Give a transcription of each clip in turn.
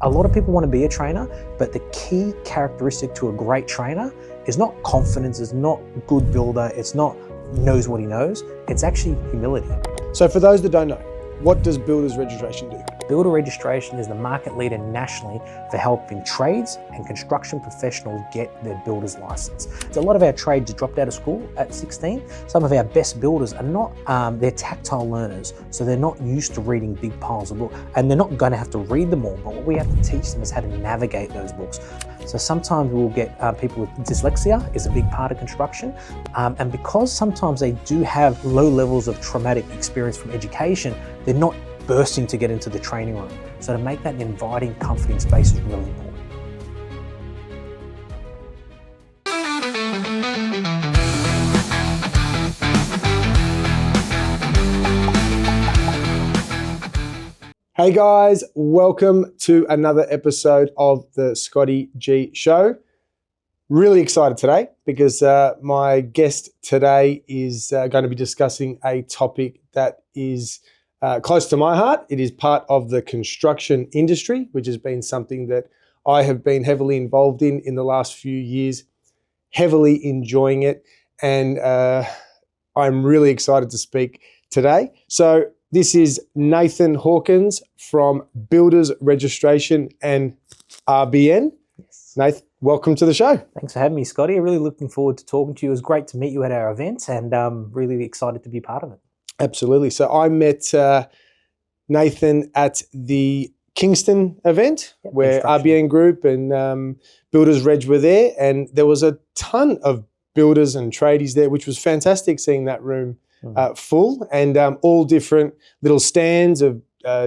A lot of people want to be a trainer, but the key characteristic to a great trainer is not confidence, it's not good builder, it's not knows what he knows, it's actually humility. So for those that don't know, what does builder's registration do? Builder registration is the market leader nationally for helping trades and construction professionals get their builder's license. So a lot of our trades dropped out of school at 16. Some of our best builders are not, they're tactile learners. So they're not used to reading big piles of books, and they're not gonna have to read them all, but what we have to teach them is how to navigate those books. So sometimes we'll get people with dyslexia is a big part of construction. And because sometimes they do have low levels of traumatic experience from education, they're not bursting to get into the training room. So to make that an inviting, comforting space is really important. Hey guys, welcome to another episode of the Scottie G Show. Really excited today because my guest today is going to be discussing a topic that is close to my heart. It is part of the construction industry, which has been something that I have been heavily involved in the last few years, heavily enjoying it. And I'm really excited to speak today. So this is Nathan Hawkins from Builders Registration and RBN. Yes. Nathan, welcome to the show. Thanks for having me, Scotty. I'm really looking forward to talking to you. It was great to meet you at our event, and really excited to be part of it. Absolutely. So I met Nathan at the Kingston event, where RBN Group and Builders Reg were there, and there was a ton of builders and tradies there, which was fantastic seeing that room full, and all different little stands of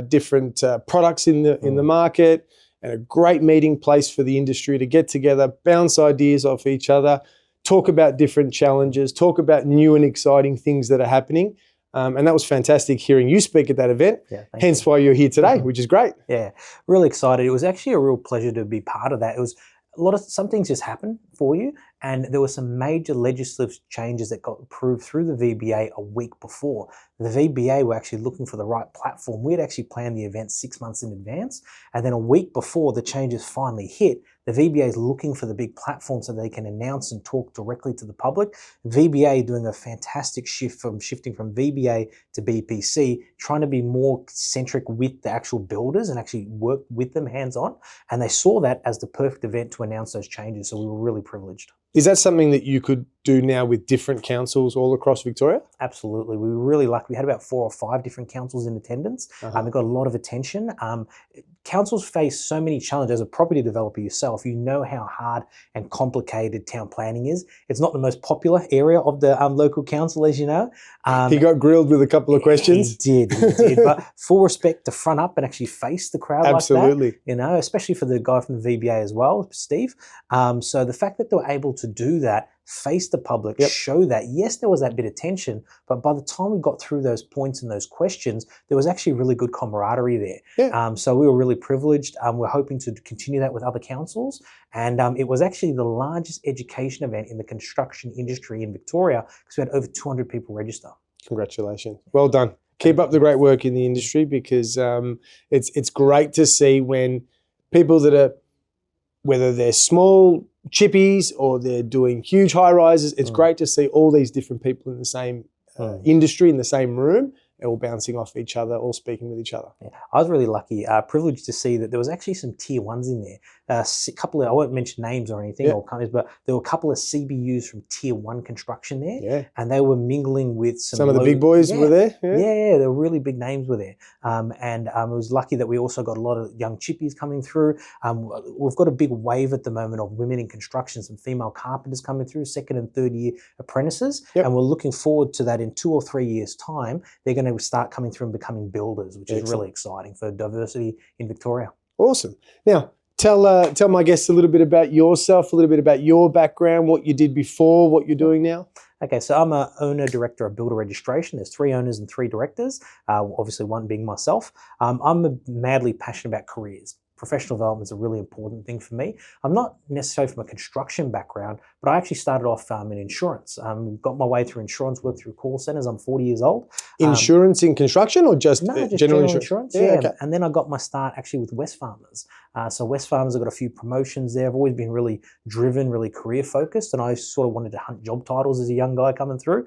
different products in the market, and a great meeting place for the industry to get together, bounce ideas off each other, talk about different challenges, talk about new and exciting things that are happening. And that was fantastic hearing you speak at that event, hence why you're here today, which is great. Yeah, really excited. It was actually a real pleasure to be part of that. It was some things just happened for you, and there were some major legislative changes that got approved through the VBA a week before. The VBA were actually looking for the right platform. We had actually planned the event 6 months in advance, and then a week before the changes finally hit, the VBA is looking for the big platform so they can announce and talk directly to the public. VBA doing a fantastic shifting from VBA to BPC, trying to be more centric with the actual builders and actually work with them hands-on. And they saw that as the perfect event to announce those changes. So we were really privileged. Is that something that you could do now with different councils all across Victoria? Absolutely. We were really lucky. We had about 4 or 5 different councils in attendance. It got a lot of attention. Councils face so many challenges. As a property developer yourself, you know how hard and complicated town planning is. It's not the most popular area of the local council, as you know. He got grilled with a couple of questions. He did. But full respect to front up and actually face the crowd Absolutely. like that. You know, especially for the guy from the VBA as well, Steve. So the fact that they were able to do that, face the public, show that, yes, there was that bit of tension, but by the time we got through those points and those questions, there was actually really good camaraderie there. So we were really privileged. We're hoping to continue that with other councils. And it was actually the largest education event in the construction industry in Victoria because we had over 200 people register. Congratulations. Well done. Keep up the great work in the industry because it's great to see when people that are, whether they're small chippies or they're doing huge high rises, it's great to see all these different people in the same industry, in the same room, all bouncing off each other, all speaking with each other. Yeah, I was really lucky, privileged to see that there was actually some tier ones in there. A couple of, I won't mention names or anything or companies, but there were a couple of CBUs from tier 1 construction there, and they were mingling with some of the big boys were there. Yeah, there were really big names were there, and it was lucky that we also got a lot of young chippies coming through. We've got a big wave at the moment of women in construction, some female carpenters coming through, 2nd and 3rd year apprentices, and we're looking forward to that in 2 or 3 years' time. They're going to start coming through and becoming builders, which is really exciting for diversity in Victoria. Awesome. Now, tell my guests a little bit about yourself, a little bit about your background, what you did before, what you're doing now. Okay, so I'm a owner-director of Builder Registration. There's 3 owners and 3 directors, obviously one being myself. I'm madly passionate about careers. professional development is a really important thing for me. I'm not necessarily from a construction background, but I actually started off in insurance. Got my way through insurance, worked through call centers. I'm 40 years old. Insurance in construction or just, Just general insurance. Yeah, okay. And then I got my start actually with Wesfarmers. So Wesfarmers, I got a few promotions there. I've always been really driven, really career focused, and I sort of wanted to hunt job titles as a young guy coming through.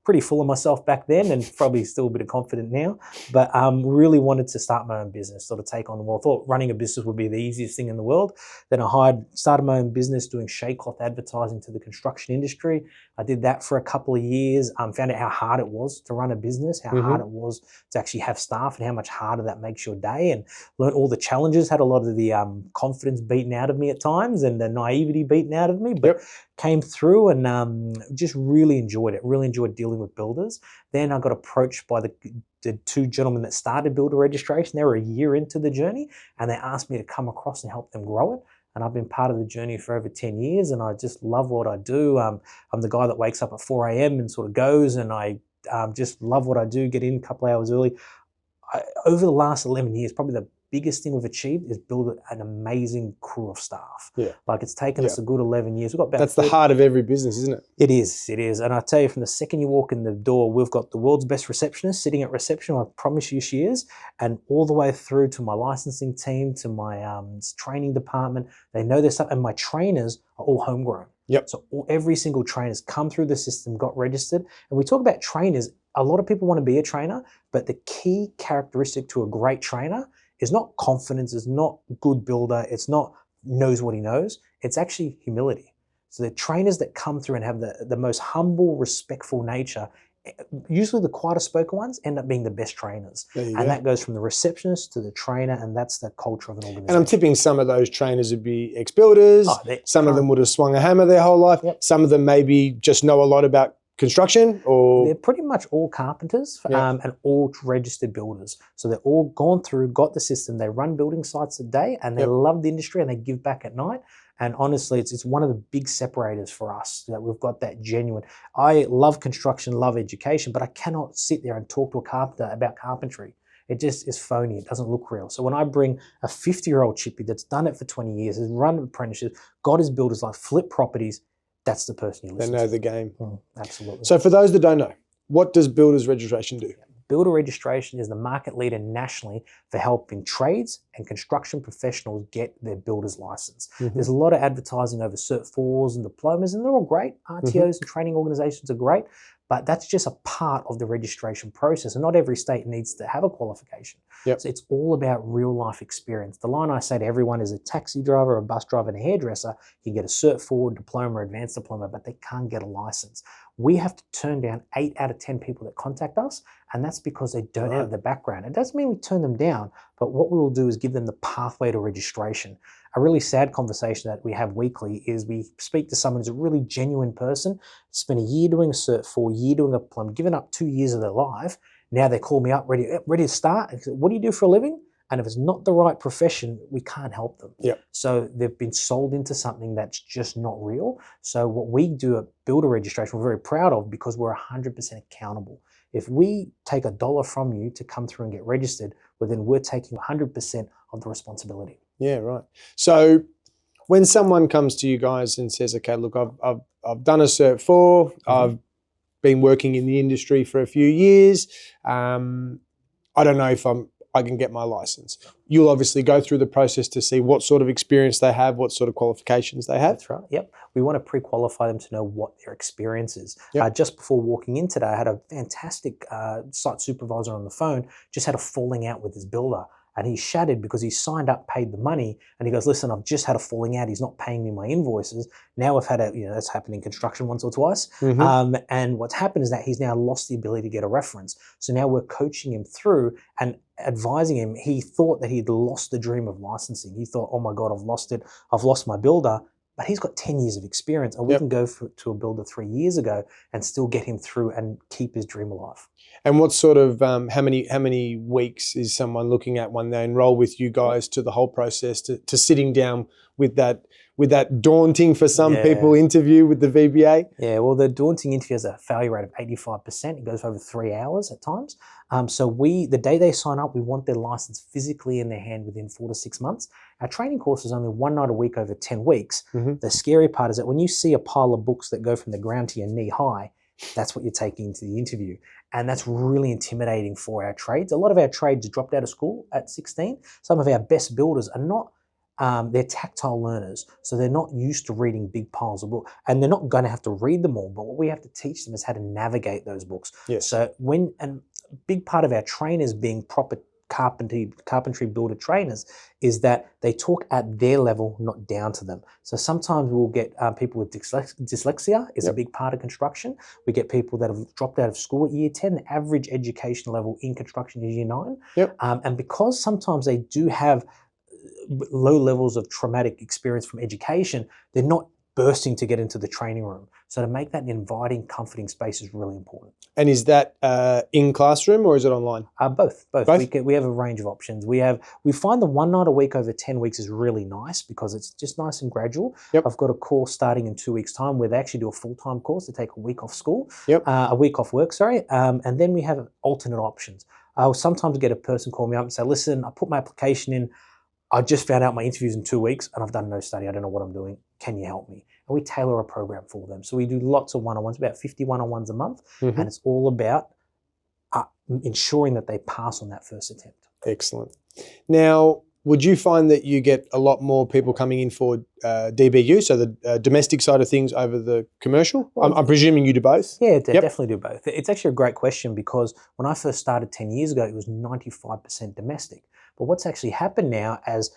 Pretty full of myself back then, and probably still a bit of confident now, but really wanted to start my own business, sort of take on the world. Thought running a business would be the easiest thing in the world. Then I started my own business doing shade cloth advertising to the construction industry. I did that for a couple of years, found out how hard it was to run a business, how hard it was to actually have staff, and how much harder that makes your day, and learned all the challenges, had a lot of the confidence beaten out of me at times and the naivety beaten out of me, but came through and just really enjoyed it, really enjoyed dealing with builders. Then I got approached by the two gentlemen that started Builder Registration. They were a year into the journey, and they asked me to come across and help them grow it. And I've been part of the journey for over 10 years, and I just love what I do. I'm the guy that wakes up at 4 a.m. and sort of goes, and I just love what I do, get in a couple of hours early. Over the last 11 years, probably the biggest thing we've achieved is build an amazing crew of staff. Yeah. Like it's taken us a good 11 years. We've got about That's the heart of every business, isn't it? It is. And I tell you, from the second you walk in the door, we've got the world's best receptionist sitting at reception. I promise you she is. And all the way through to my licensing team, to my training department. They know their stuff. And my trainers are all homegrown. Yep. So every single trainer's come through the system, got registered. And we talk about trainers. A lot of people want to be a trainer, but the key characteristic to a great trainer is not confidence, it's not good builder, it's not knows what he knows, it's actually humility. So the trainers that come through and have the most humble, respectful nature, usually the quieter spoken ones end up being the best trainers. And that goes from the receptionist to the trainer, and that's the culture of an organization. And I'm tipping some of those trainers would be ex-builders, some of them would have swung a hammer their whole life, some of them maybe just know a lot about construction, or they're pretty much all carpenters and all registered builders. So they're all gone through, got the system. They run building sites a day, and they love the industry, and they give back at night. And honestly, it's one of the big separators for us, that we've got that genuine. I love construction, love education, but I cannot sit there and talk to a carpenter about carpentry. It just is phony. It doesn't look real. So when I bring a 50-year-old chippy that's done it for 20 years, has run apprenticeships, got his builder's life, flipped properties, that's the person you listen to. They know the game. Absolutely. So for those that don't know, what does Builders Registration do? Builder Registration is the market leader nationally for helping trades and construction professionals get their builder's license. There's a lot of advertising over Cert 4s and diplomas, and they're all great. RTOs and training organizations are great, but that's just a part of the registration process, and not every state needs to have a qualification. So it's all about real life experience. The line I say to everyone is a taxi driver, a bus driver, and a hairdresser can get a Cert 4 diploma or advanced diploma, but they can't get a license. We have to turn down 8 out of 10 people that contact us, and that's because they don't have the background. It doesn't mean we turn them down, but what we will do is give them the pathway to registration. A really sad conversation that we have weekly is we speak to someone who's a really genuine person, spent a year doing a Cert 4, year doing a diploma, given up 2 years of their life. Now they call me up, ready to start. And say, what do you do for a living? And if it's not the right profession, we can't help them. So they've been sold into something that's just not real. So what we do at Builder Registration, we're very proud of, because we're 100% accountable. If we take $1 from you to come through and get registered, well, then we're taking 100% of the responsibility. Yeah, right. So when someone comes to you guys and says, okay, look, I've done a Cert 4, I've been working in the industry for a few years, I don't know if I can get my license. You'll obviously go through the process to see what sort of experience they have, what sort of qualifications they have. That's right. Yep. We want to pre-qualify them to know what their experience is. Just before walking in today, I had a fantastic site supervisor on the phone, just had a falling out with his builder. And he's shattered because he signed up, paid the money, and he goes, listen, I've just had a falling out. He's not paying me my invoices. Now I've had that's happened in construction once or twice. And what's happened is that he's now lost the ability to get a reference. So now we're coaching him through and advising him. He thought that he'd lost the dream of licensing. He thought, oh my God, I've lost it. I've lost my builder. but he's got 10 years of experience, and we can go to a builder 3 years ago and still get him through and keep his dream alive. And what sort of how many weeks is someone looking at when they enroll with you guys to the whole process to sitting down with that daunting for some people interview with the VBA? Yeah, well, the daunting interview has a failure rate of 85%. It goes for over 3 hours at times. So the day they sign up, we want their license physically in their hand within 4 to 6 months. Our training course is only 1 night a week over 10 weeks. The scary part is that when you see a pile of books that go from the ground to your knee high, that's what you're taking into the interview. And that's really intimidating for our trades. A lot of our trades dropped out of school at 16. Some of our best builders are not, they're tactile learners. So they're not used to reading big piles of books, and they're not going to have to read them all. But what we have to teach them is how to navigate those books. Yes. So and a big part of our trainers being proper carpentry builder trainers is that they talk at their level, not down to them. So sometimes we'll get people with dyslexia is a big part of construction. We get people that have dropped out of school at year 10. The average education level in construction is year 9. And because sometimes they do have low levels of traumatic experience from education, they're not bursting to get into the training room. So to make that an inviting, comforting space is really important. And is that in classroom or is it online? Both. We have a range of options. We find the 1 night a week over 10 weeks is really nice because it's just nice and gradual. I've got a course starting in 2 weeks' time where they actually do a full-time course to take a week off school, a week off work, and then we have alternate options. I'll sometimes get a person call me up and say, listen, I put my application in, I just found out my interview's in 2 weeks and I've done no study. I don't know what I'm doing. Can you help me? And we tailor a program for them. So we do lots of one-on-ones, about 50 one-on-ones a month. And it's all about ensuring that they pass on that first attempt. Excellent. Now, would you find that you get a lot more people coming in for DBU, so the domestic side of things over the commercial? Well, I'm presuming you do both? Yeah, definitely do both. It's actually a great question because when I first started 10 years ago, it was 95% domestic. But what's actually happened now as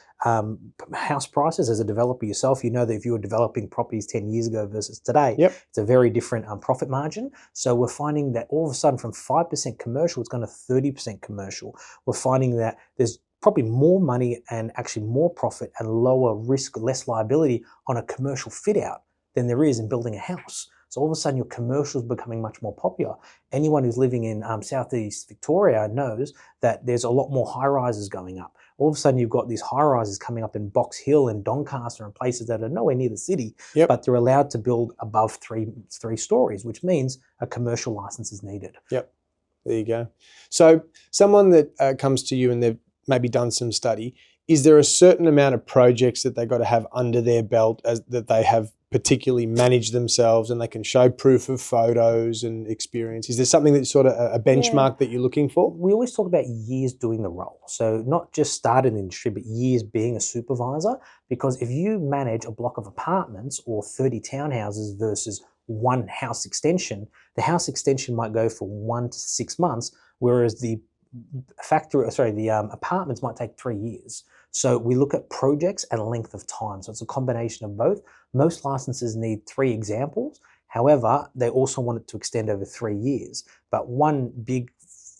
house prices, as a developer yourself, you know that if you were developing properties 10 years ago versus today, it's a very different profit margin. So we're finding that all of a sudden from 5% commercial, it's gone to 30% commercial. We're finding that there's probably more money and actually more profit and lower risk, less liability on a commercial fit out than there is in building a house. So all of a sudden your commercial is becoming much more popular. Anyone who's living in Southeast Victoria knows that there's a lot more high rises going up. All of a sudden you've got these high rises coming up in Box Hill and Doncaster and places that are nowhere near the city, but they're allowed to build above three stories, which means a commercial license is needed. There you go. So someone that comes to you and they've maybe done some study, is there a certain amount of projects that they've got to have under their belt that they have particularly managed themselves and they can show proof of photos and experience? Is there something that's sort of a benchmark that you're looking for? We always talk about years doing the role. So not just started in the industry, but years being a supervisor. Because if you manage a block of apartments or 30 townhouses versus one house extension, the house extension might go for 1 to 6 months, whereas the apartments might take 3 years. So we look at projects and length of time. So it's a combination of both. Most licenses need 3 examples. However, they also want it to extend over 3 years. But one big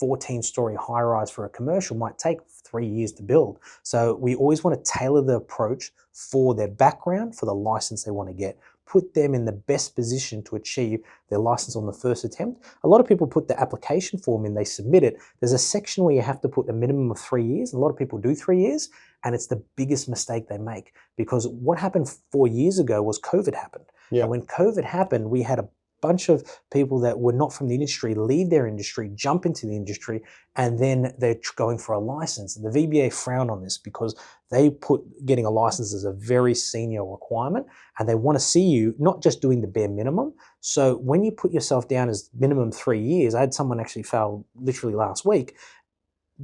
14-story high-rise for a commercial might take 3 years to build. So we always want to tailor the approach for their background, for the license they want to get. Put them in the best position to achieve their license on the first attempt. A lot of people put the application form in, they submit it. There's a section where you have to put a minimum of 3 years. A lot of people do 3 years, and it's the biggest mistake they make because what happened 4 years ago was COVID happened. And when COVID happened, we had a bunch of people that were not from the industry leave their industry, jump into the industry, and then they're going for a license. And the VBA frown on this because they put getting a license as a very senior requirement, and they want to see you not just doing the bare minimum. So when you put yourself down as minimum 3 years, I had someone actually fail literally last week,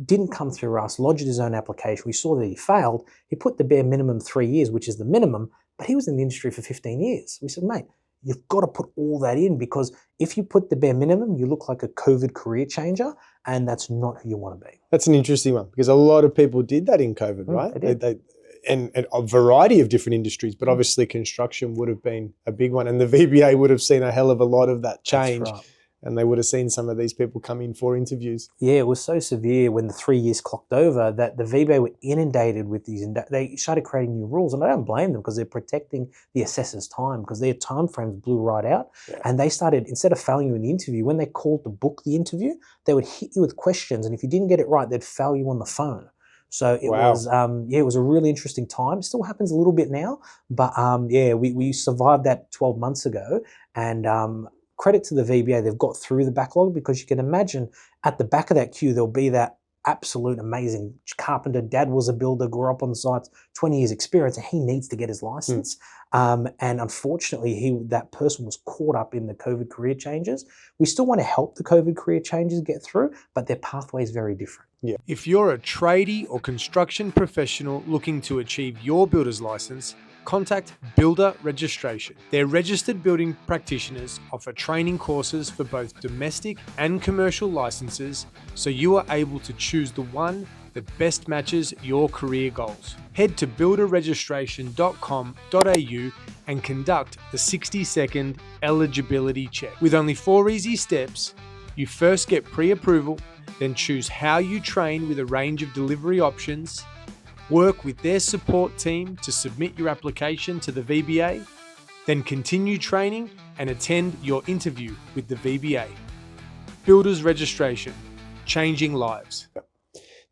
didn't come through us, lodged his own application. We saw that he failed. He put the bare minimum 3 years, which is the minimum, but he was in the industry for 15 years. We said, mate, you've got to put all that in because if you put the bare minimum, you look like a COVID career changer, and that's not who you want to be. That's an interesting one because a lot of people did that in COVID, right? They did. And a variety of different industries, but obviously construction would have been a big one, and the VBA would have seen a hell of a lot of that change. That's right. and they would have seen some of these people come in for interviews. Yeah, it was so severe when the 3 years clocked over that the VBA were inundated with these. They started creating new rules, and I don't blame them because they're protecting the assessor's time because their time frames blew right out. Yeah. And they started, instead of failing you in the interview, when they called to book the interview, they would hit you with questions, and if you didn't get it right, they'd fail you on the phone. So it Wow. was, it was a really interesting time. Still happens a little bit now, but we survived that 12 months ago, and credit to the VBA, they've got through the backlog, because you can imagine at the back of that queue, there'll be that absolute amazing carpenter. Dad was a builder, grew up on the sites, 20 years experience, and he needs to get his license. And unfortunately, that person was caught up in the COVID career changes. We still want to help the COVID career changes get through, but their pathway is very different. Yeah. If you're a tradie or construction professional looking to achieve your builder's license, contact Builder Registration. Their registered building practitioners offer training courses for both domestic and commercial licenses, so you are able to choose the one that best matches your career goals. Head to builderregistration.com.au and conduct the 60-second eligibility check. With only 4 easy steps, you first get pre-approval, then choose how you train with a range of delivery options, work with their support team to submit your application to the VBA, then continue training and attend your interview with the VBA. Builders Registration, changing lives.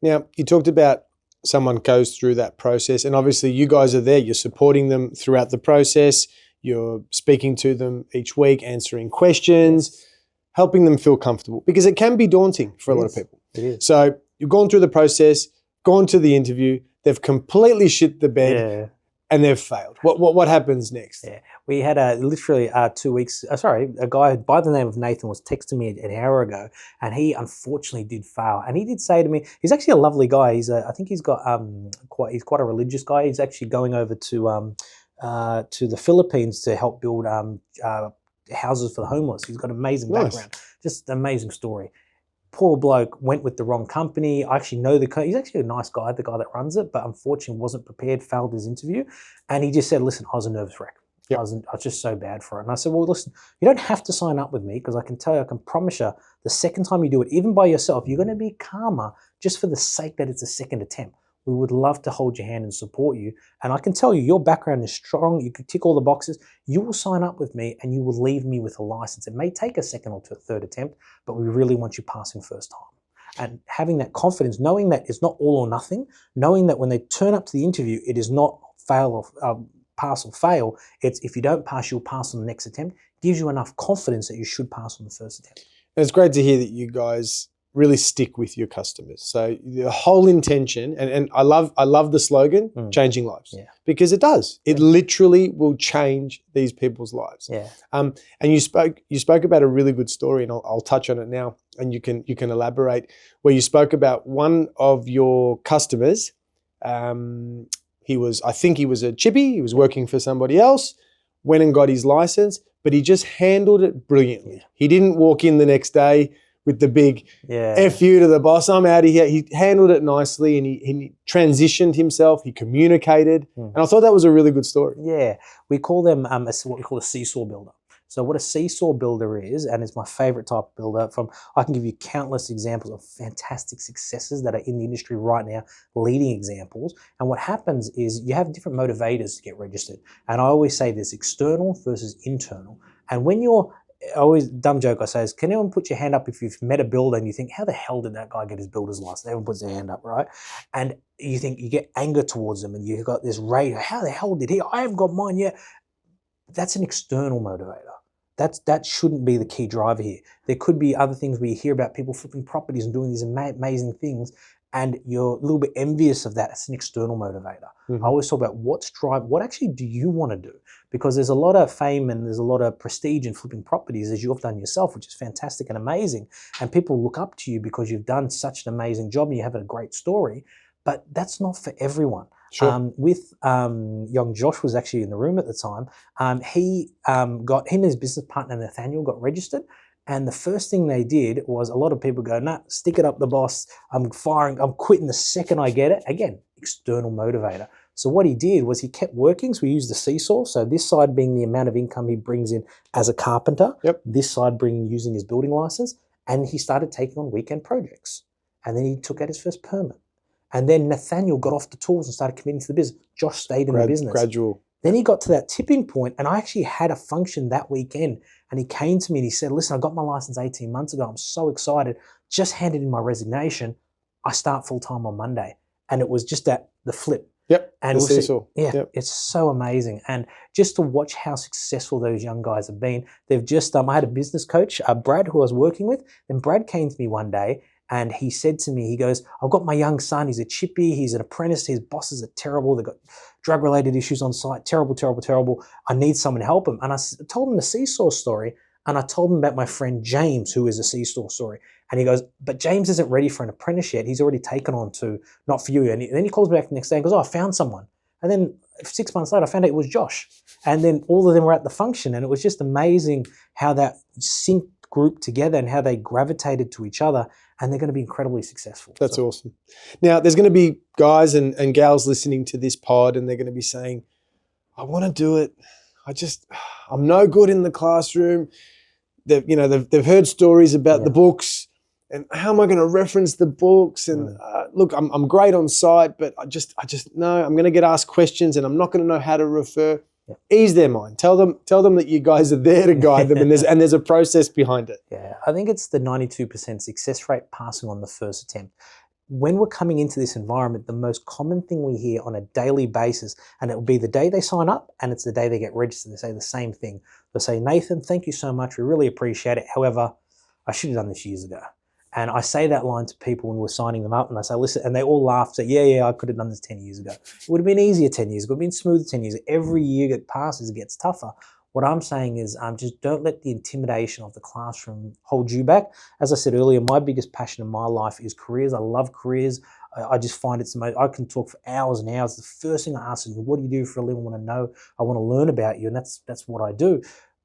Now, you talked about someone goes through that process, and obviously you guys are there, you're supporting them throughout the process, you're speaking to them each week, answering questions, helping them feel comfortable, because it can be daunting for a lot of people. It is. So you've gone through the process, gone to the interview, they've completely shit the bed, and they've failed. What happens next? Yeah, we had literally 2 weeks. A guy by the name of Nathan was texting me an hour ago, and he unfortunately did fail. And he did say to me, he's actually a lovely guy. I think he's got he's quite a religious guy. He's actually going over to the Philippines to help build houses for the homeless. He's got an amazing background, just an amazing story. Poor bloke went with the wrong company. I actually know he's actually a nice guy, the guy that runs it, but unfortunately wasn't prepared, failed his interview. And he just said, listen, I was a nervous wreck. Yep. I was just so bad for it. And I said, well, listen, you don't have to sign up with me, because I can promise you the second time you do it, even by yourself, you're going to be calmer just for the sake that it's a second attempt. We would love to hold your hand and support you. And I can tell you, your background is strong. You can tick all the boxes. You will sign up with me and you will leave me with a license. It may take a second or third attempt, but we really want you passing first time. And having that confidence, knowing that it's not all or nothing, knowing that when they turn up to the interview, it is not pass or fail. It's if you don't pass, you'll pass on the next attempt. Gives you enough confidence that you should pass on the first attempt. And it's great to hear that you guys really stick with your customers. So the whole intention, and I love the slogan, changing lives, because it does. It literally will change these people's lives. Yeah. And you spoke about a really good story, and I'll touch on it now, and you can elaborate, where you spoke about one of your customers. I think he was a chippy. He was working for somebody else, went and got his license, but he just handled it brilliantly. He didn't walk in the next day with the big F you to the boss, I'm out of here. He handled it nicely, and he transitioned himself, he communicated, and I thought that was a really good story. Yeah, we call them what we call a seesaw builder. So what a seesaw builder is, and it's my favorite type of builder, I can give you countless examples of fantastic successes that are in the industry right now, leading examples. And what happens is you have different motivators to get registered. And I always say this, external versus internal. And when you're always dumb joke I say is, can anyone put your hand up if you've met a builder and you think, how the hell did that guy get his builder's license? Everyone puts their hand up, right? And you think you get anger towards them, and you've got this rage. How the hell did he? I haven't got mine yet. That's an external motivator. That shouldn't be the key driver here. There could be other things where you hear about people flipping properties and doing these amazing things, and you're a little bit envious of that. It's an external motivator. I always talk about what actually do you want to do? Because there's a lot of fame and there's a lot of prestige in flipping properties, as you've done yourself, which is fantastic and amazing. And people look up to you because you've done such an amazing job and you have a great story, but that's not for everyone. Sure. Young Josh was actually in the room at the time. Him and his business partner Nathaniel got registered. And the first thing they did was, a lot of people go, nah, stick it up the boss. I'm quitting the second I get it. Again, external motivator. So what he did was he kept working. So we used the Seesaw. So this side being the amount of income he brings in as a carpenter. Yep. This side using his building license. And he started taking on weekend projects. And then he took out his first permit. And then Nathaniel got off the tools and started committing to the business. Josh stayed in the business. Gradual. Then he got to that tipping point, and I actually had a function that weekend, and he came to me and he said, listen, I got my license 18 months ago. I'm so excited. Just handed in my resignation. I start full-time on Monday. And it was just the flip. Yep, and the Seesaw. Yeah, yep. It's so amazing. And just to watch how successful those young guys have been, they've just, I had a business coach, Brad, who I was working with, and Brad came to me one day and he said to me, he goes, I've got my young son, he's a chippy, he's an apprentice, his bosses are terrible, they've got drug-related issues on site, terrible, terrible, terrible. I need someone to help him. And I told him the Seesaw story, and I told him about my friend James, who is a Seesaw story. And he goes, but James isn't ready for an apprentice yet. He's already taken on to Not For You. And then he calls me back the next day and goes, I found someone. And then 6 months later, I found out it was Josh. And then all of them were at the function. And it was just amazing how that synced group together and how they gravitated to each other. And they're going to be incredibly successful. That's awesome. Now, there's going to be guys and gals listening to this pod, and they're going to be saying, I want to do it. I'm no good in the classroom. They've heard stories about the books, and how am I going to reference the books? And look, I'm great on site, but I just know I'm going to get asked questions, and I'm not going to know how to refer. Yeah. Ease their mind. Tell them that you guys are there to guide them, and there's a process behind it. Yeah, I think it's the 92% success rate passing on the first attempt. When we're coming into this environment, the most common thing we hear on a daily basis, and it will be the day they sign up and it's the day they get registered, they say the same thing. They'll say, Nathan, thank you so much. We really appreciate it. However, I should have done this years ago. And I say that line to people when we're signing them up, and I say, listen, and they all laugh, say, yeah, I could have done this 10 years ago. It would have been easier 10 years ago. It would have been smoother 10 years. Every year that passes, it gets tougher. What I'm saying is just don't let the intimidation of the classroom hold you back. As I said earlier, my biggest passion in my life is careers. I love careers. I just find it's the most, I can talk for hours and hours. The first thing I ask is, what do you do for a living? I want to know. I want to learn about you, and that's what I do.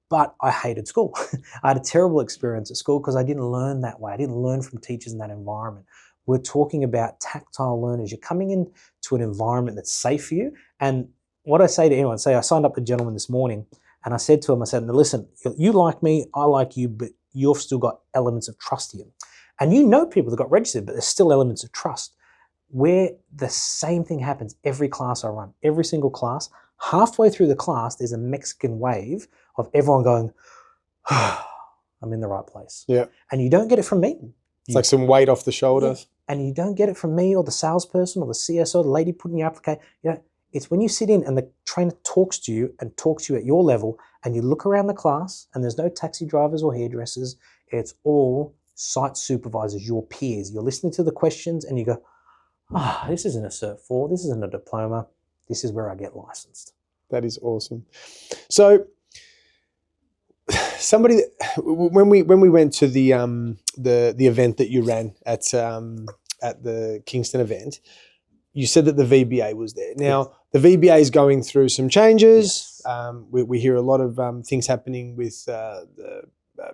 But I hated school. I had a terrible experience at school because I didn't learn that way. I didn't learn from teachers in that environment. We're talking about tactile learners. You're coming into an environment that's safe for you. And what I say to anyone, I signed up a gentleman this morning, and I said to him, listen, you like me, I like you, but you've still got elements of trust here. And you know people that got registered, but there's still elements of trust. Where the same thing happens every class I run, every single class. Halfway through the class, there's a Mexican wave of everyone going, I'm in the right place. Yeah. And you don't get it from me. It's like some weight off the shoulders. Yeah. And you don't get it from me or the salesperson or the CSO, the lady putting your application. It's when you sit in and the trainer talks to you and talks to you at your level, and you look around the class and there's no taxi drivers or hairdressers. It's all site supervisors, your peers. You're listening to the questions and you go, this isn't a Cert 4, this isn't a diploma. This is where I get licensed. That is awesome. So, when we went to the event that you ran at the Kingston event, you said that the VBA was there. Now, the VBA is going through some changes. Yes. We hear a lot of things happening with the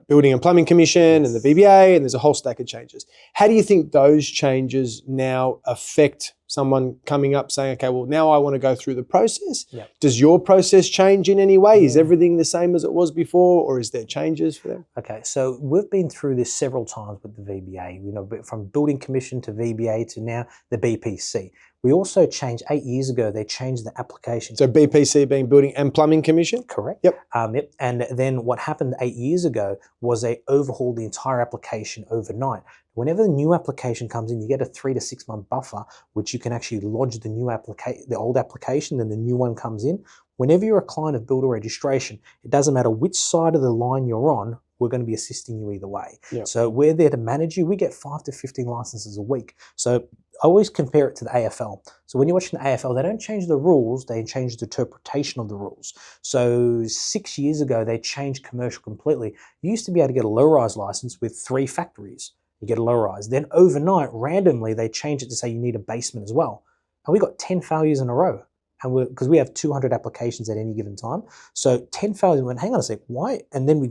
Building and Plumbing Commission and the VBA, and there's a whole stack of changes. How do you think those changes now affect someone coming up saying, okay, well, now I want to go through the process? Yeah. Does your process change in any way? Is everything the same as it was before, or is there changes for them? Okay, so we've been through this several times with the VBA, from Building Commission to VBA to now the BPC. We also changed 8 years ago, they changed the application. So BPC being Building and Plumbing Commission? Correct. Yep. Yep. And then what happened 8 years ago was they overhauled the entire application overnight. Whenever the new application comes in, you get a 3 to 6 month buffer, which you can actually lodge the old application, then the new one comes in. Whenever you're a client of Builder Registration, it doesn't matter which side of the line you're on, we're going to be assisting you either way. Yep. So we're there to manage you. We get 5 to 15 licenses a week. So I always compare it to the AFL. So when you're watching the AFL, they don't change the rules, they change the interpretation of the rules. So 6 years ago, they changed commercial completely. You used to be able to get a low-rise license with 3 factories. You get a low-rise. Then overnight, randomly, they changed it to say you need a basement as well. And we got 10 failures in a row. and because we have 200 applications at any given time. So 10 failures, we went, hang on a sec, why? And then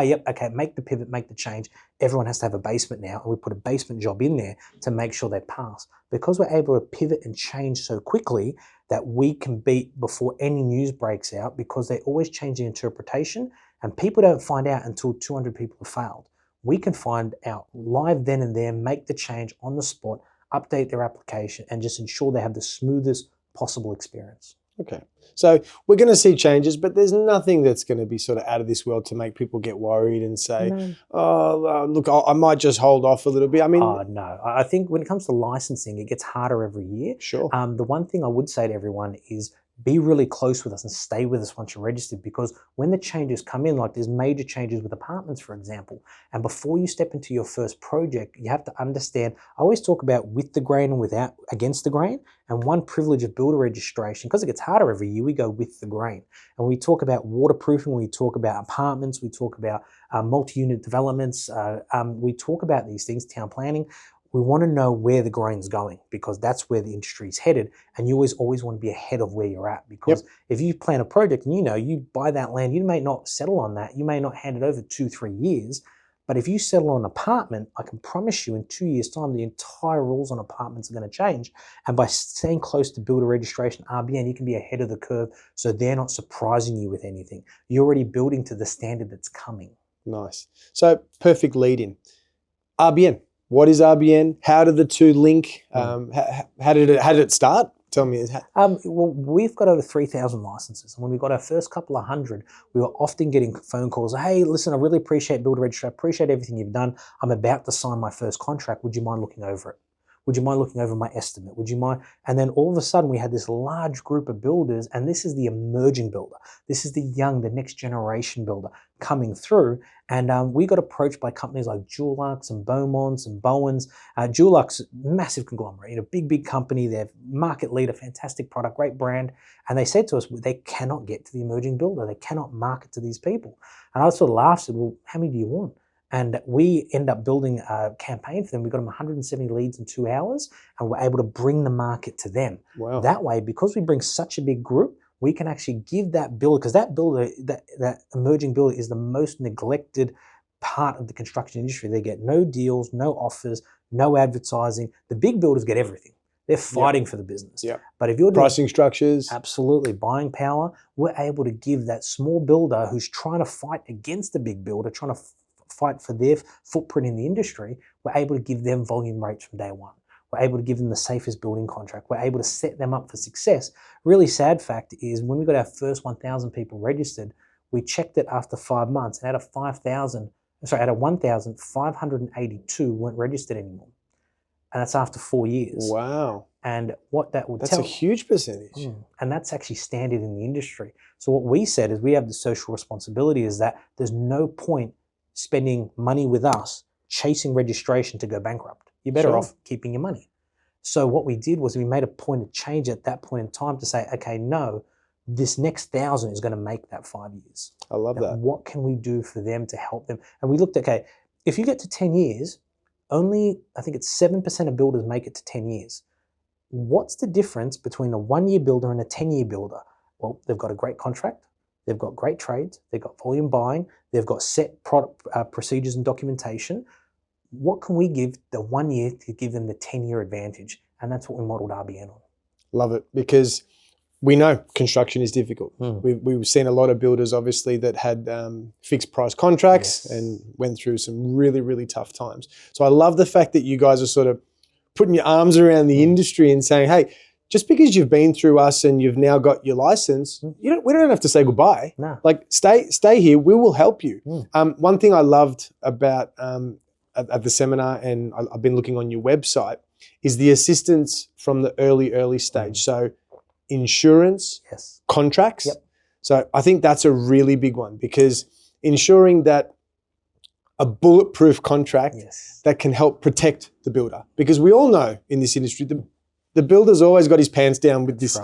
yep, okay, make the pivot, make the change. Everyone has to have a basement now, and we put a basement job in there to make sure they pass. Because we're able to pivot and change so quickly that we can beat before any news breaks out, because they always change the interpretation, and people don't find out until 200 people have failed. We can find out live then and there, make the change on the spot, update their application, and just ensure they have the smoothest possible experience. Okay. So we're going to see changes, but there's nothing that's going to be sort of out of this world to make people get worried and say, No. oh, look, I might just hold off a little bit. I mean, no. I think when it comes to licensing, it gets harder every year. Sure. The one thing I would say to everyone is be really close with us and stay with us once you're registered, because when the changes come in, like there's major changes with apartments, for example, and before you step into your first project, you have to understand, I always talk about with the grain and without, against the grain, and one privilege of builder registration, because it gets harder every year, we go with the grain. And we talk about waterproofing, we talk about apartments, we talk about multi-unit developments, we talk about these things, town planning. We want to know where the grain's going, because that's where the industry is headed, and you always want to be ahead of where you're at, because if you plan a project and you buy that land, you may not settle on that, you may not hand it over 2-3 years, but if you settle on an apartment, I can promise you in 2 years' time, the entire rules on apartments are going to change, and by staying close to builder registration, RBN, you can be ahead of the curve, so they're not surprising you with anything. You're already building to the standard that's coming. Nice. So perfect lead in. RBN. What is RBN? How did the two link? How did it start? Tell me. Well, we've got over 3,000 licenses, and when we got our first couple of hundred, we were often getting phone calls. Hey, listen, I really appreciate Builder Registry. I appreciate everything you've done. I'm about to sign my first contract. Would you mind looking over it? Would you mind looking over my estimate? Would you mind? And then all of a sudden we had this large group of builders, and this is the emerging builder. This is the young, the next generation builder coming through. And we got approached by companies like Dulux and Beaumonts and Bowens. Dulux, massive conglomerate, big company. They're market leader, fantastic product, great brand. And they said to us, they cannot get to the emerging builder. They cannot market to these people. And I sort of laughed, said, well, how many do you want? And we end up building a campaign for them. We got them 170 leads in 2 hours, and we're able to bring the market to them. Wow. That way, because we bring such a big group, we can actually give that builder, because that builder, that emerging builder is the most neglected part of the construction industry. They get no deals, no offers, no advertising. The big builders get everything. They're fighting for the business. But if you're doing pricing structures, absolutely buying power, we're able to give that small builder who's trying to fight against the big builder, trying to fight for their footprint in the industry, we're able to give them volume rates from day one. We're able to give them the safest building contract. We're able to set them up for success. Really sad fact is when we got our first 1,000 people registered, we checked it after 5 months, and out of 1,582 weren't registered anymore. And that's after 4 years. Wow. And what that would that's tell... That's a huge percentage. And that's actually standard in the industry. So what we said is we have the social responsibility is that there's no point spending money with us chasing registration to go bankrupt. You're better off keeping your money. So what we did was we made a point of change at that point in time to say, okay, no, this next 1,000 is going to make that 5 years. I love that. What can we do for them to help them? And we looked at, okay, if you get to 10 years, only, I think it's 7% of builders make it to 10 years. What's the difference between a 1-year builder and a 10-year builder? Well, they've got a great contract. They've got great trades, they've got volume buying, they've got set product procedures and documentation. What can we give the 1 year to give them the 10-year advantage? And that's what we modeled RBN on. Love it, because we know construction is difficult. We've seen a lot of builders, obviously, that had fixed price contracts and went through some really, really tough times. So I love the fact that you guys are sort of putting your arms around the industry and saying, hey, just because you've been through us and you've now got your license, we don't have to say goodbye. No. Like stay here. We will help you. One thing I loved about at the seminar, and I've been looking on your website, is the assistance from the early stage. So insurance, contracts. So I think that's a really big one, because ensuring that a bulletproof contract that can help protect the builder, because we all know in this industry the builder's always got his pants down with this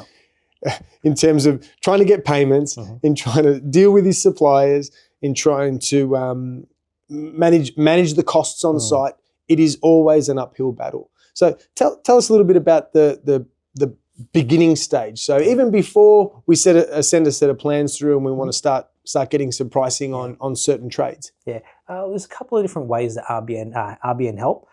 in terms of trying to get payments, in trying to deal with his suppliers, in trying to manage the costs on site. It is always an uphill battle. So tell us a little bit about the beginning stage. So even before we send a set of plans through and we want to start getting some pricing on certain trades. Yeah, there's a couple of different ways that RBN help.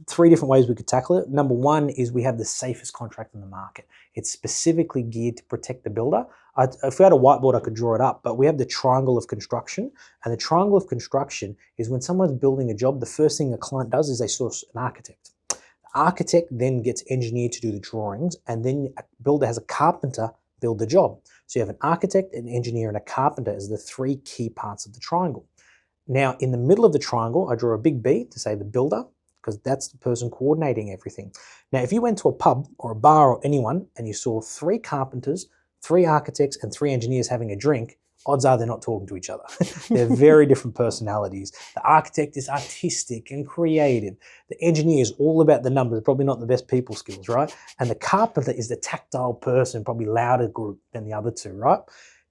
3 different ways we could tackle it. Number 1 is we have the safest contract in the market. It's specifically geared to protect the builder. If we had a whiteboard, I could draw it up, but we have the triangle of construction. And the triangle of construction is when someone's building a job, the first thing a client does is they source an architect. The architect then gets engineered to do the drawings, and then a builder has a carpenter build the job. So you have an architect, an engineer, and a carpenter as the 3 key parts of the triangle. Now, in the middle of the triangle, I draw a big B to say the builder, because that's the person coordinating everything. Now, if you went to a pub or a bar or anyone and you saw 3 carpenters, 3 architects, and 3 engineers having a drink, odds are they're not talking to each other. They're very different personalities. The architect is artistic and creative. The engineer is all about the numbers, probably not the best people skills, right? And the carpenter is the tactile person, probably louder group than the other 2, right?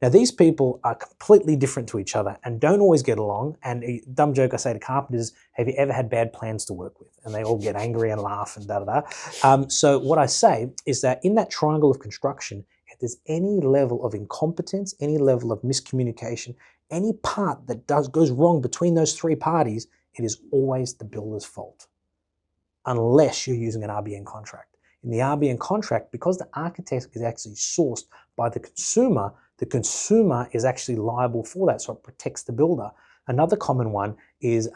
Now, these people are completely different to each other and don't always get along. And a dumb joke I say to carpenters, have you ever had bad plans to work with? And they all get angry and laugh and da-da-da. So what I say is that in that triangle of construction, if there's any level of incompetence, any level of miscommunication, any part that goes wrong between those 3 parties, it is always the builder's fault, unless you're using an RBN contract. In the RBN contract, because the architect is actually sourced by the consumer is actually liable for that, so it protects the builder. Another common one is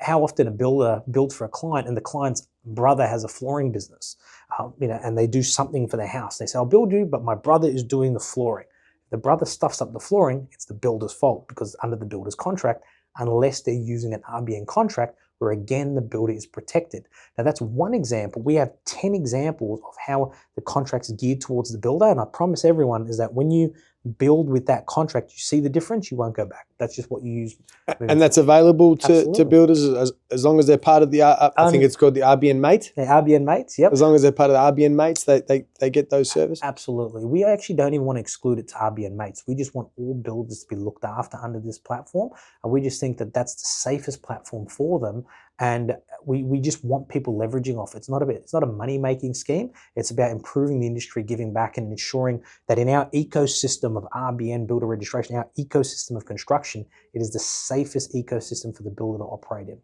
how often a builder builds for a client and the client's brother has a flooring business, and they do something for their house. They say, I'll build you, but my brother is doing the flooring. If the brother stuffs up the flooring, it's the builder's fault because under the builder's contract, unless they're using an RBN contract, where again, the builder is protected. Now that's one example. We have 10 examples of how the contract's geared towards the builder. And I promise everyone is that when you build with that contract, you see the difference, you won't go back. That's just what you use. And that's available to builders as long as they're part of the, I think it's called the RBN Mate. The RBN Mates, yep. As long as they're part of the RBN Mates, they get those services? Absolutely. We actually don't even want to exclude it to RBN Mates. We just want all builders to be looked after under this platform. And we just think that that's the safest platform for them. And we just want people leveraging off. It's not a money-making scheme. It's about improving the industry, giving back, and ensuring that in our ecosystem of RBN builder registration, our ecosystem of construction, it is the safest ecosystem for the builder to operate in.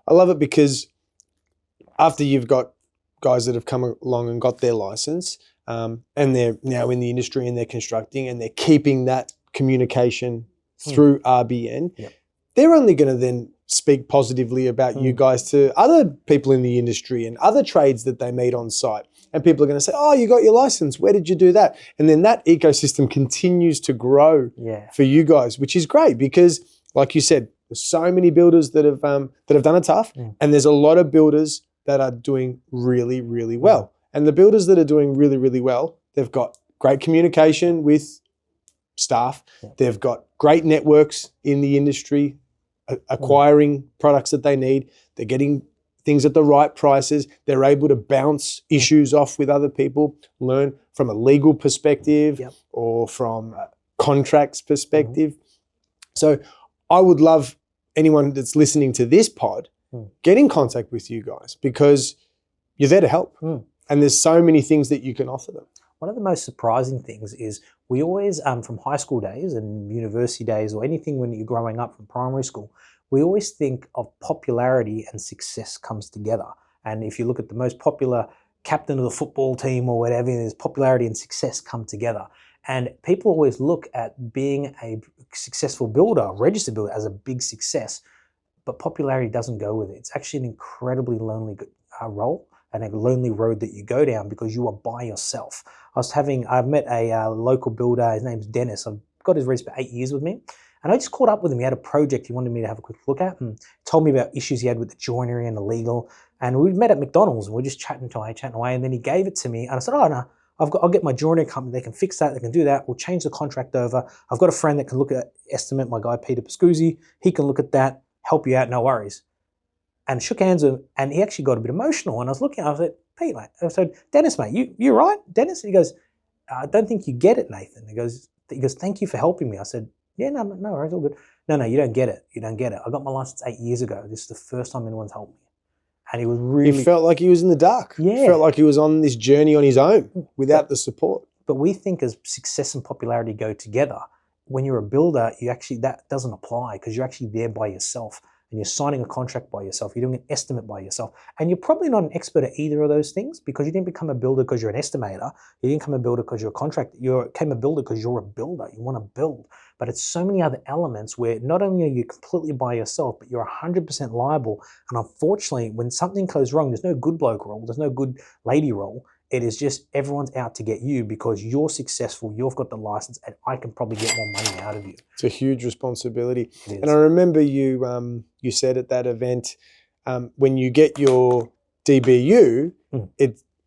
I love it because after you've got guys that have come along and got their license, and they're now in the industry and they're constructing and they're keeping that communication through RBN, they're only going to then speak positively about you guys to other people in the industry and other trades that they meet on site. And people are going to say, oh, you got your license. Where did you do that? And then that ecosystem continues to grow for you guys, which is great because, like you said, there's so many builders that have done it tough, and there's a lot of builders that are doing really, really well. And the builders that are doing really, really well, they've got great communication with staff. They've got great networks in the industry, acquiring products that they need. They're getting things at the right prices. They're able to bounce issues off with other people, learn from a legal perspective or from a contracts perspective. So I would love anyone that's listening to this pod, get in contact with you guys because you're there to help. And there's so many things that you can offer them. One of the most surprising things is we always, from high school days and university days or anything when you're growing up from primary school, we always think of popularity and success comes together. And if you look at the most popular captain of the football team or whatever, there's popularity and success come together. And people always look at being a successful builder, a registered builder, as a big success. But popularity doesn't go with it. It's actually an incredibly lonely role and a lonely road that you go down because you are by yourself. I've met a local builder, his name's Dennis. I've got his register for 8 years with me. And I just caught up with him. He had a project he wanted me to have a quick look at and told me about issues he had with the joinery and the legal. And we met at McDonald's and we're just chatting away. And then he gave it to me. And I said, oh, no, I'll get my joinery company. They can fix that. They can do that. We'll change the contract over. I've got a friend that can look at estimate, my guy, Peter Pascuzzi. He can look at that, help you out, no worries. And shook hands with him. And he actually got a bit emotional. And I was looking, I was like, Pete, mate. I said, Dennis, mate, you right, Dennis? And he goes, I don't think you get it, Nathan. He goes, thank you for helping me. I said, yeah, no worries, all good. No, you don't get it. You don't get it. I got my license 8 years ago. This is the first time anyone's helped me. And he was He really... felt like he was in the dark. Yeah. He felt like he was on this journey on his own without the support. But we think as success and popularity go together, when you're a builder, that doesn't apply because you're actually there by yourself and you're signing a contract by yourself. You're doing an estimate by yourself. And you're probably not an expert at either of those things because you didn't become a builder because you're an estimator. You didn't become a builder because you're a contractor. You became a builder because you're a builder. You want to build. But it's so many other elements where not only are you completely by yourself, but you're 100% liable. And unfortunately, when something goes wrong, there's no good bloke role. There's no good lady role. It is just everyone's out to get you because you're successful, you've got the license, and I can probably get more money out of you. It's a huge responsibility. It is. And I remember you said at that event, when you get your DBU,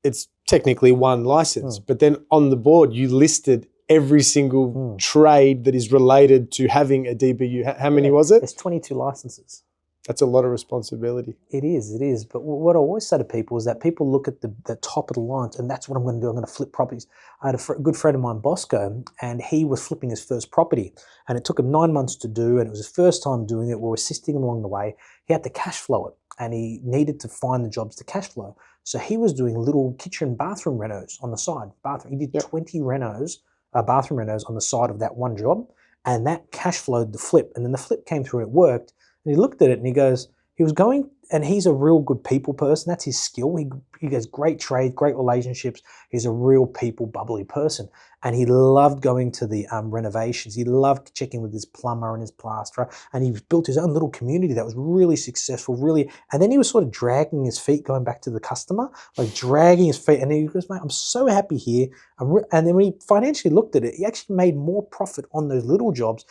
it's technically one license, but then on the board you listed every single trade that is related to having a DBU. How many was it? There's 22 licenses. That's a lot of responsibility. It is. But what I always say to people is that people look at the top of the lines and that's what I'm going to do. I'm going to flip properties. I had a good friend of mine, Bosco, and he was flipping his first property. And it took him 9 months to do, and it was his first time doing it. We were assisting him along the way. He had to cash flow it, and he needed to find the jobs to cash flow. So he was doing little kitchen bathroom renos on the side. He did 20 bathroom renos on the side of that one job, and that cash flowed the flip. And then the flip came through and it worked. And he looked at it and he was going, and he's a real good people person. That's his skill. He has great trade, great relationships. He's a real people, bubbly person. And he loved going to the renovations. He loved checking with his plumber and his plasterer. And he built his own little community that was really successful, really. And then he was sort of dragging his feet, going back to the customer, like dragging his feet. And he goes, mate, I'm so happy here. And then when he financially looked at it, he actually made more profit on those little jobs.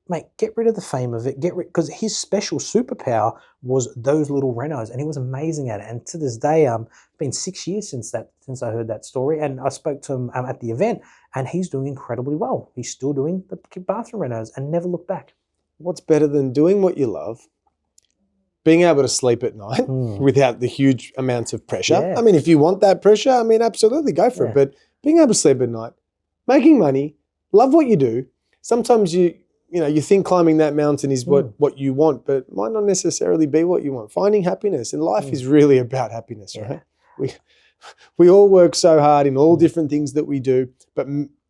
Mate, get rid of the fame of it. Because his special superpower was those little renos, and he was amazing at it. And to this day, it's been 6 years since I heard that story, and I spoke to him at the event, and he's doing incredibly well. He's still doing the bathroom renos and never looked back. What's better than doing what you love, being able to sleep at night without the huge amounts of pressure? Yeah. I mean, if you want that pressure, I mean, absolutely go for it. But being able to sleep at night, making money, love what you do. Sometimes you think climbing that mountain is what you want, but it might not necessarily be what you want. Finding happiness, and life is really about happiness, right? We all work so hard in all different things that we do, but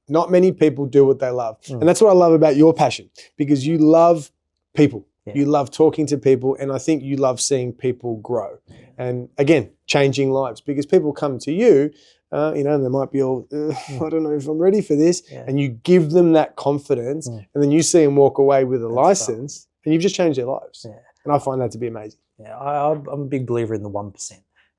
not many people do what they love. And that's what I love about your passion, because you love people. You love talking to people, and I think you love seeing people grow. And again, changing lives, because people come to you, and they might be all, I don't know if I'm ready for this. And you give them that confidence, and then you see them walk away with a license, and you've just changed their lives. And I find that to be amazing. I'm a big believer in the 1%.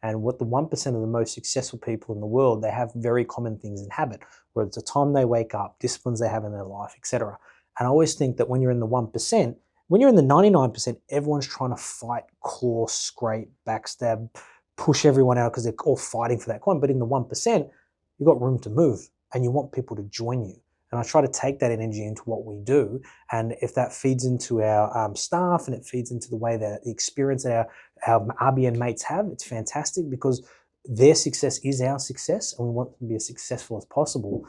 And what the 1% of the most successful people in the world, they have very common things in habit, whether it's the time they wake up, disciplines they have in their life, etc. And I always think that when you're in the 1%, when you're in the 99%, everyone's trying to fight, claw, scrape, backstab, push everyone out because they're all fighting for that coin. But in the 1%, you've got room to move and you want people to join you. And I try to take that energy into what we do. And if that feeds into our staff and it feeds into the way that the experience that our RBN mates have, it's fantastic because their success is our success and we want them to be as successful as possible.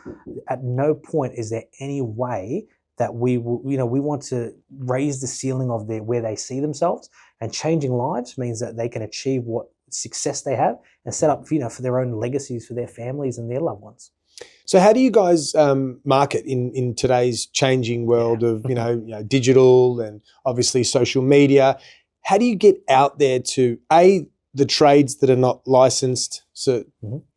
At no point is there any way that we want to raise the ceiling of where they see themselves, and changing lives means that they can achieve what success they have and set up, for their own legacies for their families and their loved ones. So how do you guys market in today's changing world of digital and obviously social media? How do you get out there to the trades that are not licensed, so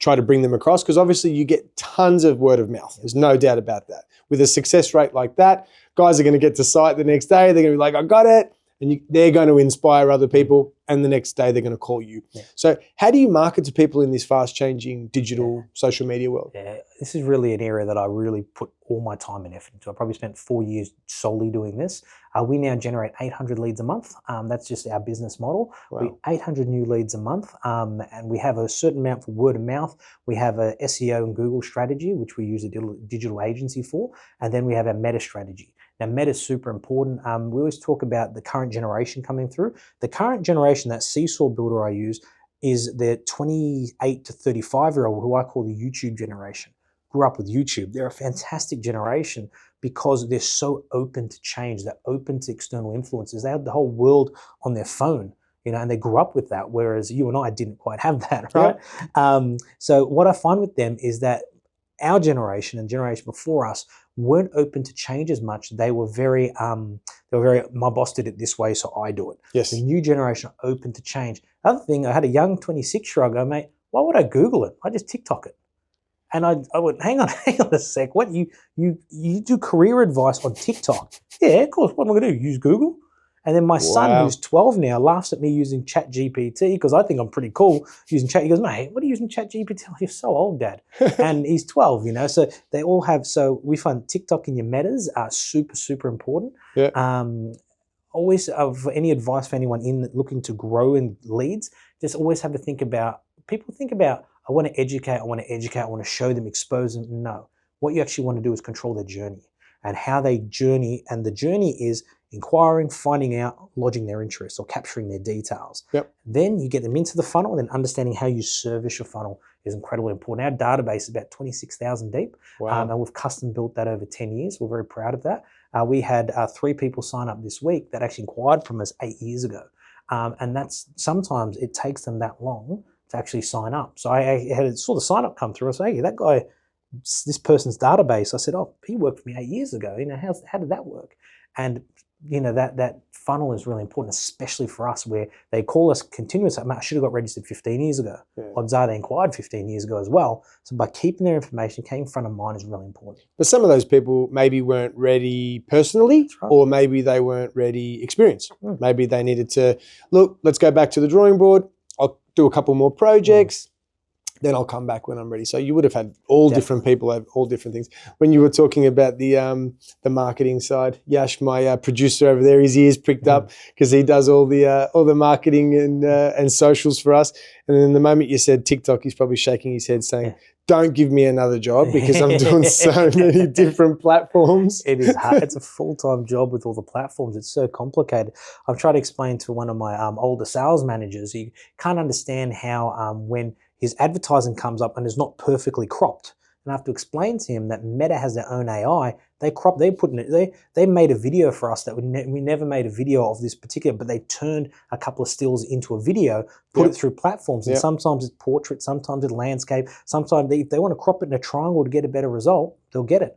try to bring them across? Because obviously you get tons of word of mouth. There's no doubt about that. With a success rate like that, guys are going to get to site the next day. They're going to be like, I got it. And they're going to inspire other people. And the next day they're going to call you. So how do you market to people in this fast changing digital social media world? This is really an area that I really put all my time and effort into. I probably spent 4 years solely doing this. We now generate 800 leads a month. That's just our business model. Wow. 800 new leads a month. And we have a certain amount for word of mouth. We have a SEO and Google strategy, which we use a digital agency for. And then we have our meta strategy. Now, meta is super important. We always talk about the current generation coming through. The current generation, that Seesaw builder I use, is the 28 to 35-year-old, who I call the YouTube generation. Grew up with YouTube. They're a fantastic generation because they're so open to change. They're open to external influences. They have the whole world on their phone. and they grew up with that, whereas you and I didn't quite have that, right? So what I find with them is that our generation and generation before us weren't open to change as much. They were very, my boss did it this way, so I do it. Yes. The new generation are open to change. Other thing, I had a young 26-year-old go, mate, why would I Google it? I just TikTok it. And I went, hang on a sec. What, you do career advice on TikTok? Yeah, of course. What am I going to do? Use Google? And then my son, who's 12 now, laughs at me using ChatGPT because I think I'm pretty cool using Chat. He goes, mate, what are you using ChatGPT? You're so old, Dad. And he's 12, So they all have. So we find TikTok and your metas are super, super important. Yeah. Always, for any advice for anyone looking to grow in leads, just always have to think about. People think about, I want to educate, I want to show them, expose them. No, what you actually want to do is control their journey and how they journey. And the journey is inquiring, finding out, lodging their interests or capturing their details. Yep. Then you get them into the funnel, and then understanding how you service your funnel is incredibly important. Our database is about 26,000 deep. Wow. And we've custom built that over 10 years. We're very proud of that. We had 3 people sign up this week that actually inquired from us 8 years ago. And that's sometimes it takes them that long to actually sign up. So I saw the sign up come through. I said, hey, that guy, this person's database. I said, oh, he worked for me 8 years ago. How did that work? And that funnel is really important, especially for us where they call us continuously. I should have got registered 15 years ago. Yeah. Odds are they inquired 15 years ago as well. So by keeping their information, keeping front of mind is really important. But some of those people maybe weren't ready personally, right, or maybe they weren't ready experience. Maybe they needed to, look, let's go back to the drawing board. I'll do a couple more projects. Then I'll come back when I'm ready. So you would have had all different people have all different things. When you were talking about the marketing side, Yash, my producer over there, his ears pricked up because he does all the marketing and socials for us. And then the moment you said TikTok, he's probably shaking his head saying, don't give me another job because I'm doing so many different platforms. It is hard. It's a full-time job with all the platforms. It's so complicated. I've tried to explain to one of my older sales managers, he can't understand how when his advertising comes up and is not perfectly cropped. And I have to explain to him that Meta has their own AI. They made a video for us that we never made a video of this particular, but they turned a couple of stills into a video, put it through platforms. And sometimes it's portrait, sometimes it's landscape. Sometimes if they want to crop it in a triangle to get a better result, they'll get it.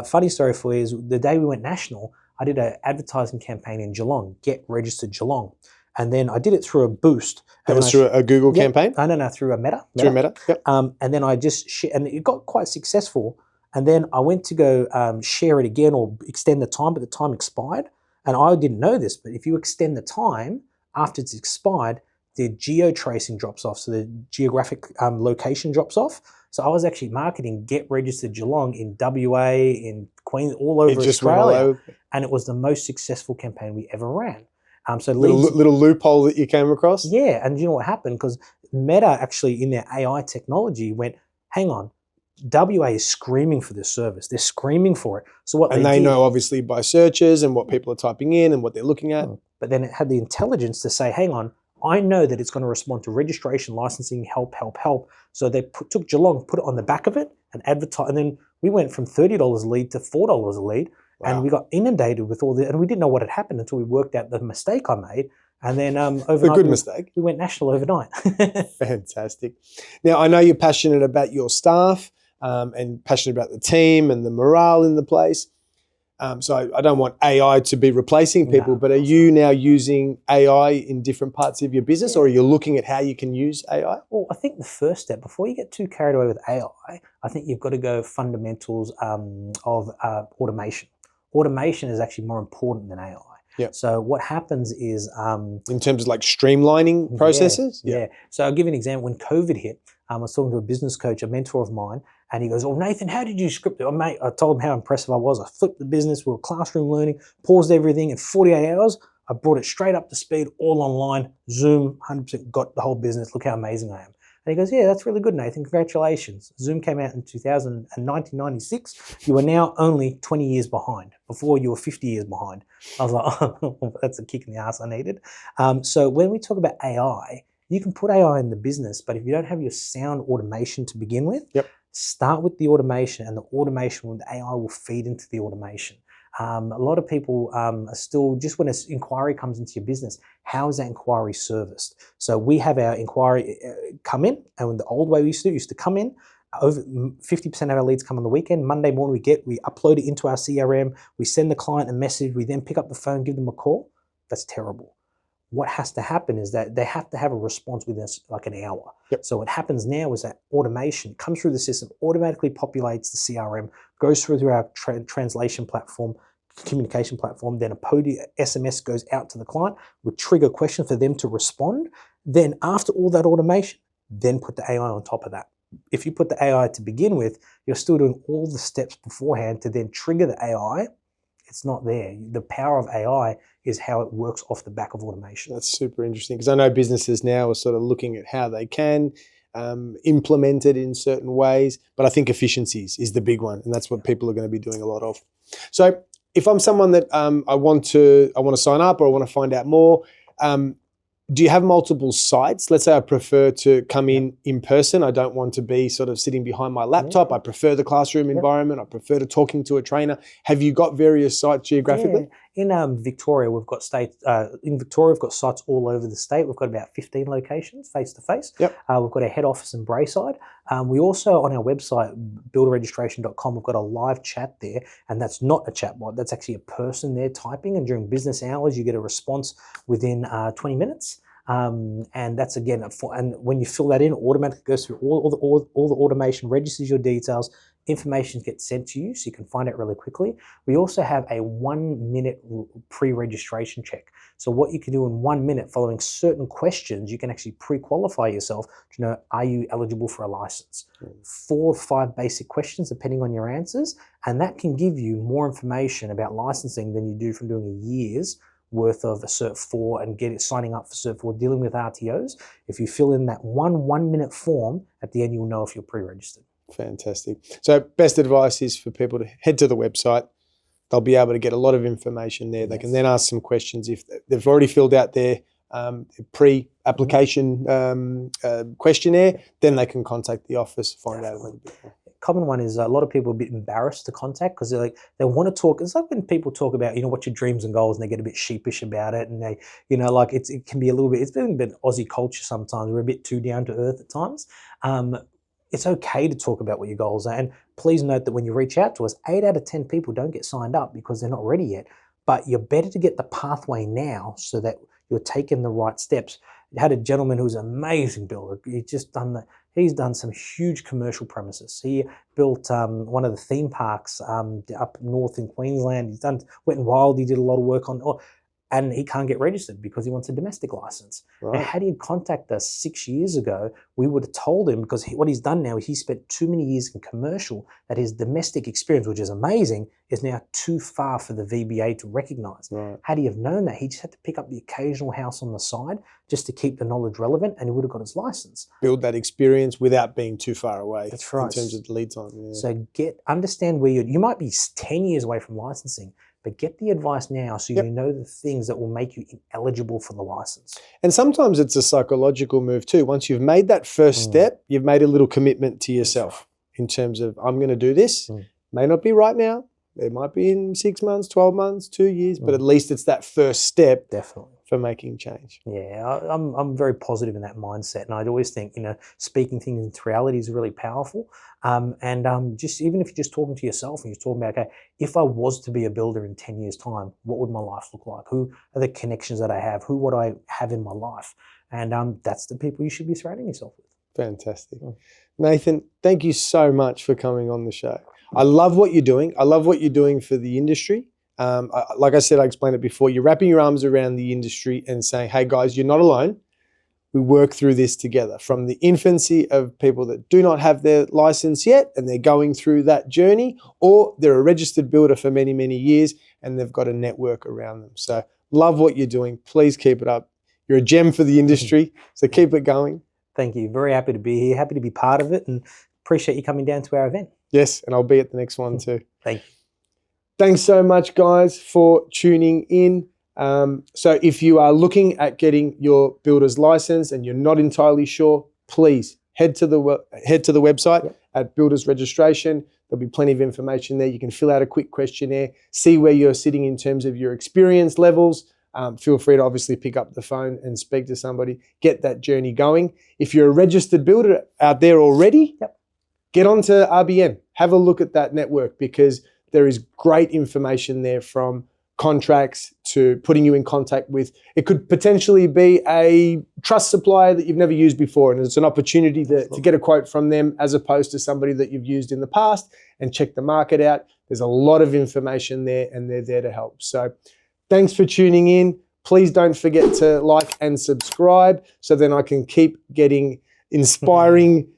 Funny story for you is the day we went national, I did an advertising campaign in Geelong, Get Registered Geelong. And then I did it through a boost. That was through a Google campaign? No, through a Meta. Through Meta, yep. And then I just and it got quite successful. And then I went to go share it again or extend the time, but the time expired. And I didn't know this, but if you extend the time after it's expired, the geo-tracing drops off. So the geographic location drops off. So I was actually marketing Get Registered Geelong in WA, in Queensland, all over Australia. And it was the most successful campaign we ever ran. So little loophole that you came across? Yeah, and you know what happened? Because Meta actually in their AI technology went, hang on, WA is screaming for this service. They're screaming for it. So what they know obviously by searches and what people are typing in and what they're looking at. But then it had the intelligence to say, hang on, I know that it's going to respond to registration, licensing, help. So they took Geelong, put it on the back of it and advertise. And then we went from $30 a lead to $4 a lead. Wow. And we got inundated with all the, and we didn't know what had happened until we worked out the mistake I made. And then overnight, a good mistake. We went national overnight. Fantastic. Now, I know you're passionate about your staff and passionate about the team and the morale in the place. So I don't want AI to be replacing people, but are you now using AI in different parts of your business, or are you looking at how you can use AI? Well, I think the first step, before you get too carried away with AI, I think you've got to go fundamentals of automation. Automation is actually more important than AI. Yep. So what happens is... in terms of like streamlining processes? Yeah. So I'll give you an example. When COVID hit, I was talking to a business coach, a mentor of mine, and he goes, oh, Nathan, how did you script it? Oh, mate, I told him how impressive I was. I flipped the business. We were classroom learning, paused everything. In 48 hours, I brought it straight up to speed, all online, Zoom, 100% got the whole business. Look how amazing I am. And he goes, yeah, that's really good, Nathan. Congratulations. Zoom came out in 1996. You are now only 20 years behind. Before, you were 50 years behind. I was like, oh, that's a kick in the ass I needed. So when we talk about AI, you can put AI in the business, but if you don't have your sound automation to begin with, start with the automation, and the automation with AI will feed into the automation. A lot of people are still, just when an inquiry comes into your business, how is that inquiry serviced? So we have our inquiry come in, and the old way we used to come in, over 50% of our leads come on the weekend. Monday morning we upload it into our CRM, we send the client a message, we then pick up the phone, give them a call. That's terrible. What has to happen is that they have to have a response within like an hour. Yep. So what happens now is that automation comes through the system, automatically populates the CRM, goes through our translation platform, communication platform, then a SMS goes out to the client with trigger questions for them to respond. Then after all that automation, then put the AI on top of that. If you put the AI to begin with, you're still doing all the steps beforehand to then trigger the AI. It's not there. The power of AI is how it works off the back of automation. That's super interesting, because I know businesses now are sort of looking at how they can implement it in certain ways, but I think efficiencies is the big one, and that's what people are going to be doing a lot of. So if I'm someone that I want to sign up, or I want to find out more, do you have multiple sites? Let's say I prefer to come in person. I don't want to be sort of sitting behind my laptop. I prefer the classroom environment. I prefer to talking to a trainer. Have you got various sites geographically? Yeah. In Victoria, we've got sites all over the state. We've got about 15 locations face to face. We've got a head office in Brayside. We also, on our website, builderregistration.com, we've got a live chat there, and that's not a chatbot. That's actually a person there typing, and during business hours, you get a response within 20 minutes. And that's again, and when you fill that in, it automatically goes through all the automation, registers your details, information gets sent to you so you can find it really quickly. We also have a 1 minute pre-registration check. So what you can do in 1 minute, following certain questions, you can actually pre-qualify yourself to know, are you eligible for a license? 4 or 5 basic questions depending on your answers, and that can give you more information about licensing than you do from doing a year's worth of a Cert 4 and signing up for Cert 4, dealing with RTOs. If you fill in that 1 minute form, at the end you'll know if you're pre-registered. Fantastic. So best advice is for people to head to the website. They'll be able to get a lot of information there. They can then ask some questions. If they've already filled out their pre-application questionnaire, then they can contact the office, find out a little bit more. Common one is a lot of people are a bit embarrassed to contact because they want to talk. It's like when people talk about, what's your dreams and goals, and they get a bit sheepish about it, and they, it can be a little bit, it's been a bit Aussie culture sometimes. We're a bit too down to earth at times. It's okay to talk about what your goals are. And please note that when you reach out to us, 8 out of 10 people don't get signed up because they're not ready yet. But you're better to get the pathway now so that you're taking the right steps. I had a gentleman who's an amazing builder. He's done some huge commercial premises. He built one of the theme parks up north in Queensland. He's done Wet and Wild. He did a lot of work on, and he can't get registered because he wants a domestic license. Right. Now, had he contacted us 6 years ago, we would have told him, because what he's done now is he spent too many years in commercial, that his domestic experience, which is amazing, is now too far for the VBA to recognise. Right. Had he have known that, he just had to pick up the occasional house on the side just to keep the knowledge relevant, and he would have got his license. Build that experience without being too far away. That's right. In terms of the lead time. Yeah. So understand where you might be 10 years away from licensing, but get the advice now so you know the things that will make you eligible for the license. And sometimes it's a psychological move too. Once you've made that first step, you've made a little commitment to yourself in terms of, I'm going to do this. May not be right now. It might be in 6 months, 12 months, 2 years, but at least it's that first step. Definitely. For making change. Yeah, I'm very positive in that mindset, and I'd always think, speaking things into reality is really powerful. Just even if you're just talking to yourself and you're talking about, okay, if I was to be a builder in 10 years' time, what would my life look like? Who are the connections that I have? Who would I have in my life? And that's the people you should be surrounding yourself with. Fantastic. Nathan, thank you so much for coming on the show. I love what you're doing. I love what you're doing for the industry. Like I said, I explained it before, you're wrapping your arms around the industry and saying, hey guys, you're not alone. We work through this together. From the infancy of people that do not have their license yet and they're going through that journey, or they're a registered builder for many, many years and they've got a network around them. So love what you're doing. Please keep it up. You're a gem for the industry, so keep it going. Thank you. Very happy to be here. Happy to be part of it, and appreciate you coming down to our event. Yes, and I'll be at the next one too. Thank you. Thanks so much, guys, for tuning in. So if you are looking at getting your builder's license and you're not entirely sure, please head to the website at Builders Registration. There'll be plenty of information there. You can fill out a quick questionnaire, see where you're sitting in terms of your experience levels. Feel free to obviously pick up the phone and speak to somebody, get that journey going. If you're a registered builder out there already, get onto RBN. Have a look at that network, because there is great information there, from contracts to putting you in contact with. It could potentially be a trust supplier that you've never used before, and it's an opportunity to get a quote from them as opposed to somebody that you've used in the past, and check the market out. There's a lot of information there, and they're there to help. So thanks for tuning in. Please don't forget to like and subscribe, so then I can keep getting inspiring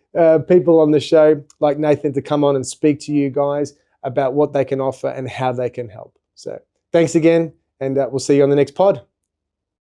people on the show like Nathan to come on and speak to you guys about what they can offer and how they can help. So thanks again, and we'll see you on the next pod.